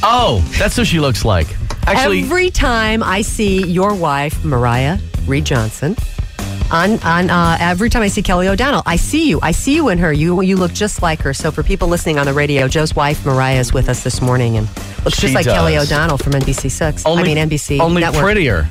Oh, that's what she looks like. Actually, Every time I see your wife, Mariah Reed Johnson, every time I see Kelly O'Donnell, I see you in her. You look just like her. So for people listening on the radio, Joe's wife Mariah is with us this morning and looks She just like does. Kelly O'Donnell from NBC6. NBC only Network. prettier.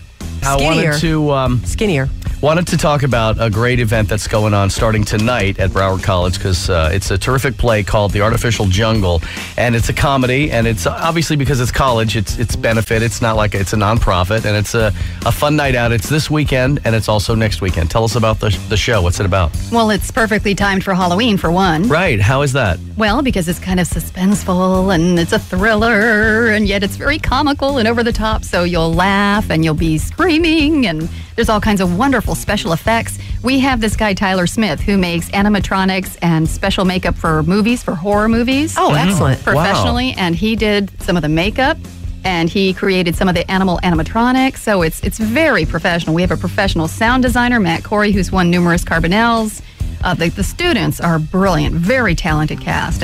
Skinnier. I wanted to talk about a great event that's going on starting tonight at Broward College because it's a terrific play called The Artificial Jungle, and it's a comedy, and it's obviously because it's college, it's benefit. It's not like it's a nonprofit, and it's a fun night out. It's this weekend, and it's also next weekend. Tell us about the show. What's it about? Well, it's perfectly timed for Halloween, for one. Right. How is that? Well, because it's kind of suspenseful, and it's a thriller, and yet it's very comical and over the top, so you'll laugh, and you'll be screaming, and there's all kinds of wonderful special effects. We have this guy, Tyler Smith, who makes animatronics and special makeup for movies, for horror movies. Oh, excellent. Professionally, and he did some of the makeup, and he created some of the animatronics, so it's very professional. We have a professional sound designer, Matt Corey, who's won numerous Carbonells. The students are brilliant, very talented cast.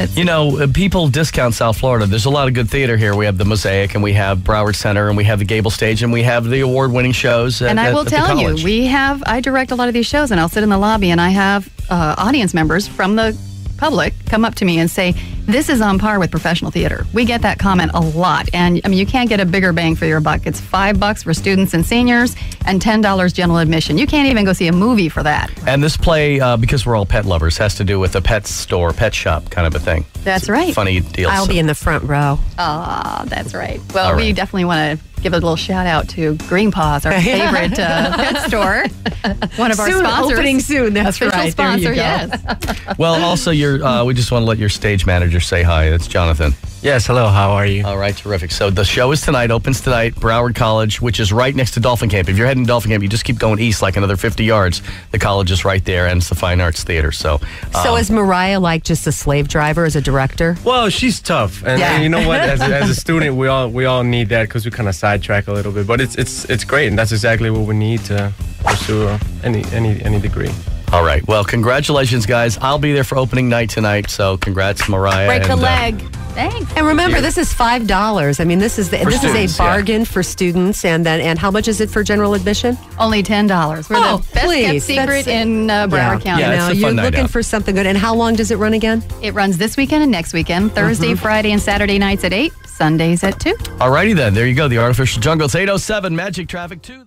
People discount South Florida. There's a lot of good theater here. We have the Mosaic, and we have Broward Center, and we have the Gable Stage, and we have the award-winning shows And I will tell you, college. I direct a lot of these shows, and I'll sit in the lobby, and I have audience members from the public come up to me and say, this is on par with professional theater. We get that comment a lot. And I mean, you can't get a bigger bang for your buck. It's $5 for students and seniors and $10 general admission. You can't even go see a movie for that. And this play, because we're all pet lovers, has to do with a pet store, pet shop kind of a thing. That's It's a right. Funny deal. I'll be in the front row. That's right. Well, All we right. definitely want to give a little shout out to Green Paws, our favorite pet store. One of our Soon, sponsors. opening soon, that's Official right. There you sponsor, go. yes. Well, also, we just want to let your stage manager say hi. It's Jonathan. Yes, hello, how are you? All right, terrific. So the show is tonight, opens tonight, Broward College, which is right next to Dolphin Camp. If you're heading to Dolphin Camp, you just keep going east like another 50 yards. The college is right there, and it's the Fine Arts Theater. So Is Mariah like just a slave driver as a director? Well, she's tough, and, Yeah. and you know what? As a student, we all need that because we kind of sidetrack a little bit. But it's great, and that's exactly what we need to pursue any degree. all right. Well, congratulations, guys. I'll be there for opening night tonight, so congrats, Mariah. Break a and, leg. Thanks. And remember, this is $5. I mean, this is students, a bargain for students. And how much is it for general admission? Only $10. We're Oh, the best please. kept secret in Broward County. Yeah, it's a you're fun night looking out. for something good. And how long does it run again? It runs this weekend and next weekend, Thursday, Friday, and Saturday nights at 8, Sundays at 2. All righty then. There you go. The Artificial Jungle. It's 8:07. Magic Traffic 2.